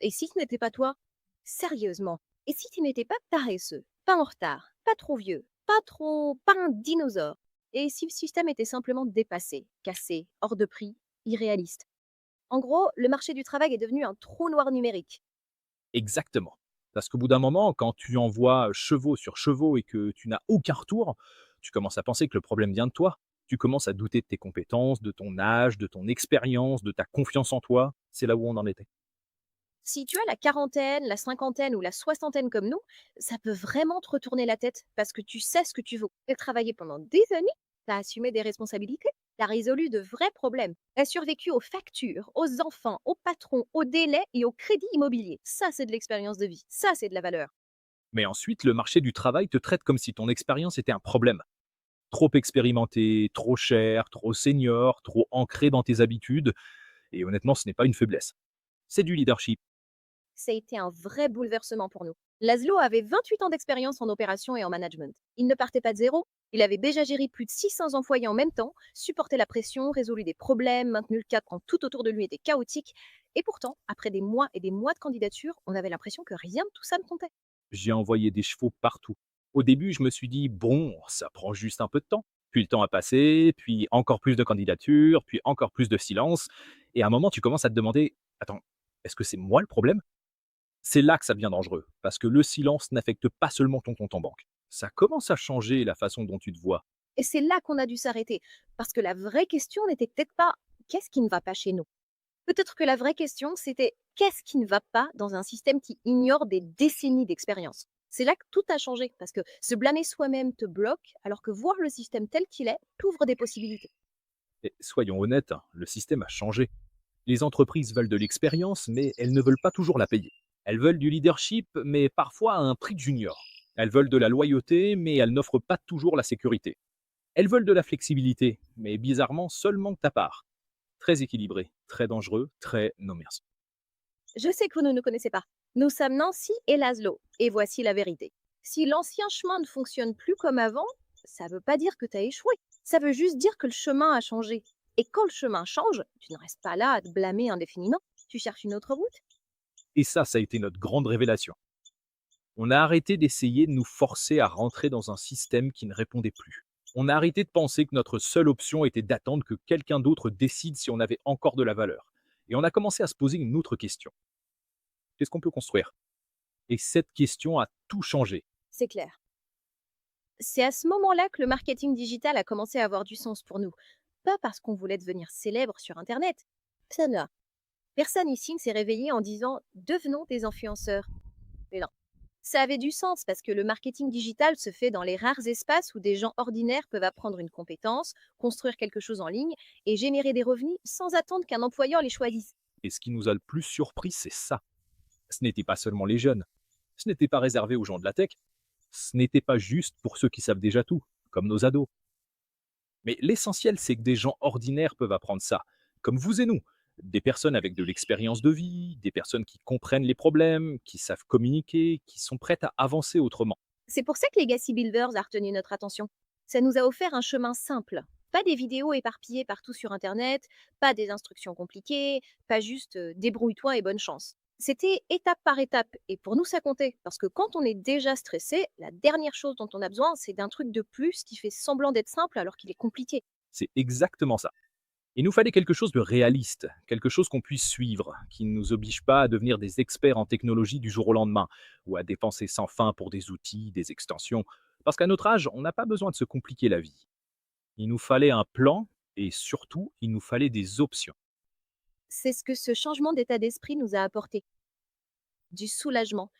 Et si ce n'était pas toi? Sérieusement. Et si tu n'étais pas paresseux, pas en retard, pas trop vieux, pas un dinosaure? Et si le système était simplement dépassé, cassé, hors de prix, irréaliste? En gros, le marché du travail est devenu un trou noir numérique. Exactement. Parce qu'au bout d'un moment, quand tu envoies chevaux sur chevaux et que tu n'as aucun retour, tu commences à penser que le problème vient de toi. Tu commences à douter de tes compétences, de ton âge, de ton expérience, de ta confiance en toi. C'est là où on en était. Si tu as la quarantaine, la cinquantaine ou la soixantaine comme nous, ça peut vraiment te retourner la tête parce que tu sais ce que tu veux. Tu as travaillé pendant des années, tu as assumé des responsabilités, tu as résolu de vrais problèmes, tu as survécu aux factures, aux enfants, aux patrons, aux délais et au crédit immobilier. Ça, c'est de l'expérience de vie. Ça, c'est de la valeur. Mais ensuite, le marché du travail te traite comme si ton expérience était un problème. Trop expérimenté, trop cher, trop senior, trop ancré dans tes habitudes. Et honnêtement, ce n'est pas une faiblesse. C'est du leadership. Ça a été un vrai bouleversement pour nous. Laszlo avait 28 ans d'expérience en opération et en management. Il ne partait pas de zéro. Il avait déjà géré plus de 600 employés en même temps, supporté la pression, résolu des problèmes, maintenu le cap quand tout autour de lui était chaotique. Et pourtant, après des mois et des mois de candidature, on avait l'impression que rien de tout ça ne comptait. J'ai envoyé des chevaux partout. Au début, je me suis dit, bon, ça prend juste un peu de temps. Puis le temps a passé, puis encore plus de candidatures, puis encore plus de silence. Et à un moment, tu commences à te demander, attends, est-ce que c'est moi le problème? C'est là que ça devient dangereux, parce que le silence n'affecte pas seulement ton compte en banque. Ça commence à changer la façon dont tu te vois. Et c'est là qu'on a dû s'arrêter. Parce que la vraie question n'était peut-être pas qu'est-ce qui ne va pas chez nous. Peut-être que la vraie question, c'était qu'est-ce qui ne va pas dans un système qui ignore des décennies d'expérience. C'est là que tout a changé, parce que se blâmer soi-même te bloque, alors que voir le système tel qu'il est t'ouvre des possibilités. Et soyons honnêtes, hein, le système a changé. Les entreprises veulent de l'expérience, mais elles ne veulent pas toujours la payer. Elles veulent du leadership, mais parfois à un prix de junior. Elles veulent de la loyauté, mais elles n'offrent pas toujours la sécurité. Elles veulent de la flexibilité, mais bizarrement seulement de ta part. Très équilibré, très dangereux, très non merci. Je sais que vous ne nous connaissez pas. Nous sommes Nancy et Laszlo, et voici la vérité. Si l'ancien chemin ne fonctionne plus comme avant, ça ne veut pas dire que tu as échoué. Ça veut juste dire que le chemin a changé. Et quand le chemin change, tu ne restes pas là à te blâmer indéfiniment. Tu cherches une autre route. Et ça a été notre grande révélation. On a arrêté d'essayer de nous forcer à rentrer dans un système qui ne répondait plus. On a arrêté de penser que notre seule option était d'attendre que quelqu'un d'autre décide si on avait encore de la valeur. Et on a commencé à se poser une autre question. Qu'est-ce qu'on peut construire? Et cette question a tout changé. C'est clair. C'est à ce moment-là que le marketing digital a commencé à avoir du sens pour nous. Pas parce qu'on voulait devenir célèbre sur Internet. Ça là. Personne ici ne s'est réveillé en disant devenons des influenceurs. Mais non. Ça avait du sens parce que le marketing digital se fait dans les rares espaces où des gens ordinaires peuvent apprendre une compétence, construire quelque chose en ligne et générer des revenus sans attendre qu'un employeur les choisisse. Et ce qui nous a le plus surpris, c'est ça. Ce n'était pas seulement les jeunes. Ce n'était pas réservé aux gens de la tech. Ce n'était pas juste pour ceux qui savent déjà tout, comme nos ados. Mais l'essentiel, c'est que des gens ordinaires peuvent apprendre ça, comme vous et nous. Des personnes avec de l'expérience de vie, des personnes qui comprennent les problèmes, qui savent communiquer, qui sont prêtes à avancer autrement. C'est pour ça que Legacy Builders a retenu notre attention. Ça nous a offert un chemin simple. Pas des vidéos éparpillées partout sur Internet, pas des instructions compliquées, pas juste débrouille-toi et bonne chance. C'était étape par étape. Et pour nous, ça comptait. Parce que quand on est déjà stressé, la dernière chose dont on a besoin, c'est d'un truc de plus qui fait semblant d'être simple alors qu'il est compliqué. C'est exactement ça. Il nous fallait quelque chose de réaliste, quelque chose qu'on puisse suivre, qui ne nous oblige pas à devenir des experts en technologie du jour au lendemain, ou à dépenser sans fin pour des outils, des extensions. Parce qu'à notre âge, on n'a pas besoin de se compliquer la vie. Il nous fallait un plan et surtout, il nous fallait des options. C'est ce que ce changement d'état d'esprit nous a apporté. Du soulagement.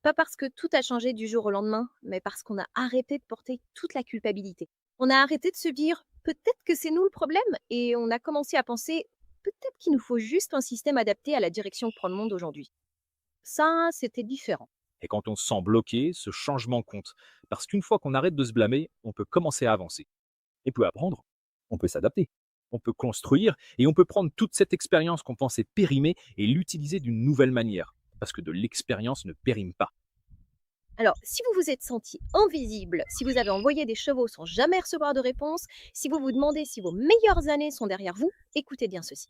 Pas parce que tout a changé du jour au lendemain, mais parce qu'on a arrêté de porter toute la culpabilité. On a arrêté de se dire peut-être que c'est nous le problème et on a commencé à penser peut-être qu'il nous faut juste un système adapté à la direction que prend le monde aujourd'hui. Ça, c'était différent. Et quand on se sent bloqué, ce changement compte. Parce qu'une fois qu'on arrête de se blâmer, on peut commencer à avancer. Et peut apprendre, on peut s'adapter, on peut construire et on peut prendre toute cette expérience qu'on pensait périmée et l'utiliser d'une nouvelle manière. Parce que de l'expérience ne périme pas. Alors, si vous vous êtes senti invisible, si vous avez envoyé des chevaux sans jamais recevoir de réponse, si vous vous demandez si vos meilleures années sont derrière vous, écoutez bien ceci.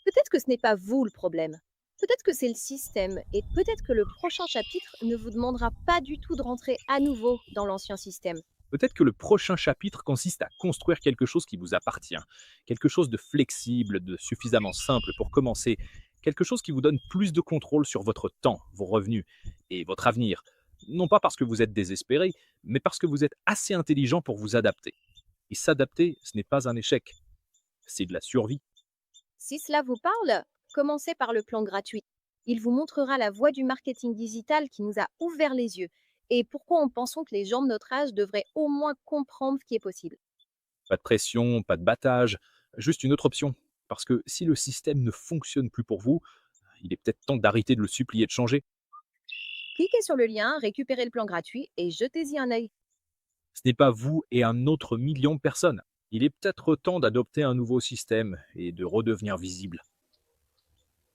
Peut-être que ce n'est pas vous le problème. Peut-être que c'est le système et peut-être que le prochain chapitre ne vous demandera pas du tout de rentrer à nouveau dans l'ancien système. Peut-être que le prochain chapitre consiste à construire quelque chose qui vous appartient, quelque chose de flexible, de suffisamment simple pour commencer, quelque chose qui vous donne plus de contrôle sur votre temps, vos revenus et votre avenir. Non pas parce que vous êtes désespéré, mais parce que vous êtes assez intelligent pour vous adapter. Et s'adapter, ce n'est pas un échec, c'est de la survie. Si cela vous parle, commencez par le plan gratuit. Il vous montrera la voie du marketing digital qui nous a ouvert les yeux et pourquoi on pensons que les gens de notre âge devraient au moins comprendre ce qui est possible. Pas de pression, pas de battage, juste une autre option. Parce que si le système ne fonctionne plus pour vous, il est peut-être temps d'arrêter de le supplier de changer. Cliquez sur le lien, récupérez le plan gratuit et jetez-y un œil. Ce n'est pas vous et un autre million de personnes. Il est peut-être temps d'adopter un nouveau système et de redevenir visible.